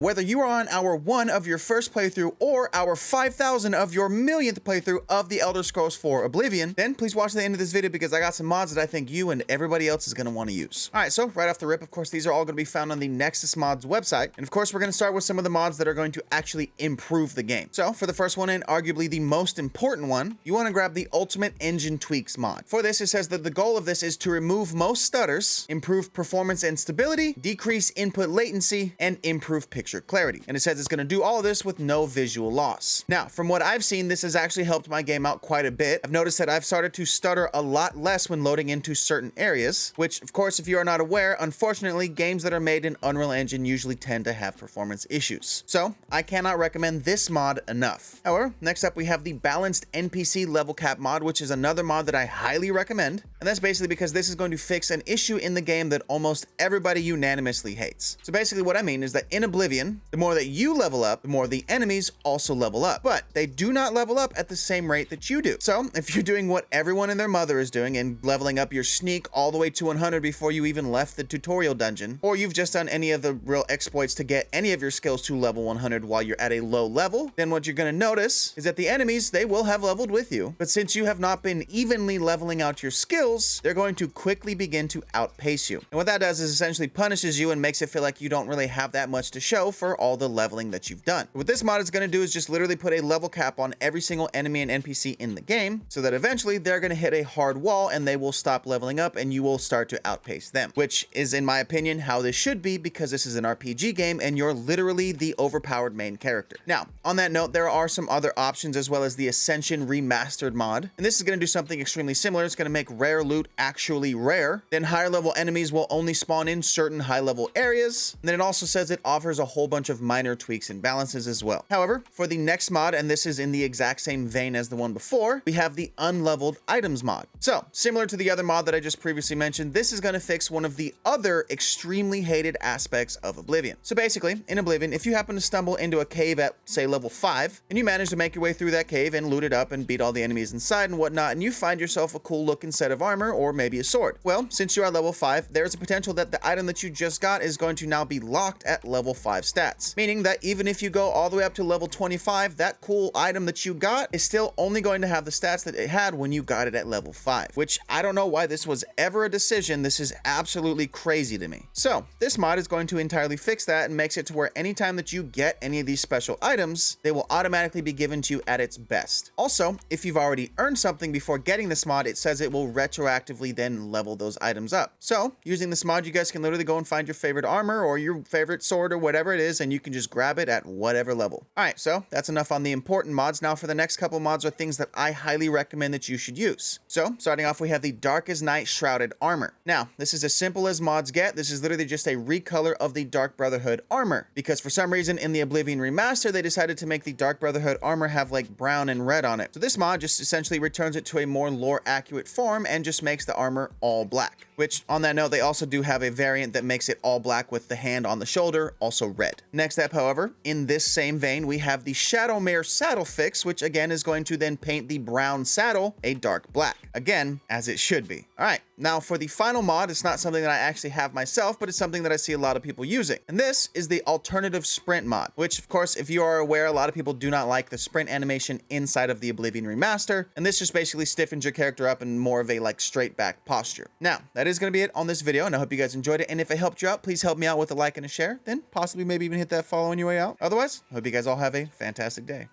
Whether you are on hour 1 of your first playthrough or hour 5,000 of your millionth playthrough of the Elder Scrolls 4 Oblivion, then please watch the end of this video because I got some mods that I think you and everybody else is going to want to use. Alright, so right off the rip, of course, these are all going to be found on the Nexus Mods website. And of course, we're going to start with some of the mods that are going to actually improve the game. So for the first one, and arguably the most important one, you want to grab the Ultimate Engine Tweaks mod. For this, it says that the goal of this is to remove most stutters, improve performance and stability, decrease input latency, and improve picture clarity. And it says it's going to do all of this with no visual loss. Now, from what I've seen, this has actually helped my game out quite a bit. I've noticed that I've started to stutter a lot less when loading into certain areas, which, of course, if you are not aware, unfortunately, games that are made in Unreal Engine usually tend to have performance issues. So I cannot recommend this mod enough. However, next up we have the Balanced NPC Level Cap mod, which is another mod that I highly recommend. And that's basically because this is going to fix an issue in the game that almost everybody unanimously hates. So basically what I mean is that in Oblivion, the more that you level up, the more the enemies also level up. But they do not level up at the same rate that you do. So if you're doing what everyone and their mother is doing and leveling up your sneak all the way to 100 before you even left the tutorial dungeon, or you've just done any of the real exploits to get any of your skills to level 100 while you're at a low level, then what you're going to notice is that the enemies, they will have leveled with you. But since you have not been evenly leveling out your skills, they're going to quickly begin to outpace you. And what that does is essentially punishes you and makes it feel like you don't really have that much to show for all the leveling that you've done. What this mod is going to do is just literally put a level cap on every single enemy and NPC in the game so that eventually they're going to hit a hard wall and they will stop leveling up and you will start to outpace them, which is, in my opinion, how this should be because this is an RPG game and you're literally the overpowered main character. Now, on that note, there are some other options as well as the Ascension Remastered mod, and this is going to do something extremely similar. It's going to make rare loot actually rare. Then higher level enemies will only spawn in certain high level areas. And then it also says it offers a whole bunch of minor tweaks and balances as well. However, for the next mod, and this is in the exact same vein as the one before, we have the Unlevelled Items mod. So similar to the other mod that I just previously mentioned, this is going to fix one of the other extremely hated aspects of Oblivion. So basically, in Oblivion, if you happen to stumble into a cave at, say, level 5, and you manage to make your way through that cave and loot it up and beat all the enemies inside and whatnot, and you find yourself a cool looking set of armor or maybe a sword. Well, since you are level 5, there's a potential that the item that you just got is going to now be locked at level 5 stats, meaning that even if you go all the way up to level 25, that cool item that you got is still only going to have the stats that it had when you got it at level 5, which I don't know why this was ever a decision. This is absolutely crazy to me. So this mod is going to entirely fix that and makes it to where anytime that you get any of these special items, they will automatically be given to you at its best. Also, if you've already earned something before getting this mod, it says it will retroactively then level those items up. So using this mod, you guys can literally go and find your favorite armor or your favorite sword or whatever it is, and you can just grab it at whatever level. All right, so that's enough on the important mods. Now for the next couple mods are things that I highly recommend that you should use. So starting off, we have the Dark as Night Shrouded Armor. Now, this is as simple as mods get. This is literally just a recolor of the Dark Brotherhood armor, because for some reason in the Oblivion Remaster, they decided to make the Dark Brotherhood armor have like brown and red on it. So this mod just essentially returns it to a more lore accurate form and just makes the armor all black, which on that note, they also do have a variant that makes it all black with the hand on the shoulder also red. Next up, however, in this same vein, we have the Shadowmare Saddle Fix, which again is going to then paint the brown saddle a dark black, again, as it should be. All right, now for the final mod, it's not something that I actually have myself, but it's something that I see a lot of people using. And this is the Alternative Sprint mod, which of course, if you are aware, a lot of people do not like the sprint animation inside of the Oblivion Remaster. And this just basically stiffens your character up in more of a like straight back posture. Now, that is going to be it on this video, and I hope you guys enjoyed it. And if it helped you out, please help me out with a like and a share, then possibly maybe even hit that follow on your way out. Otherwise, I hope you guys all have a fantastic day.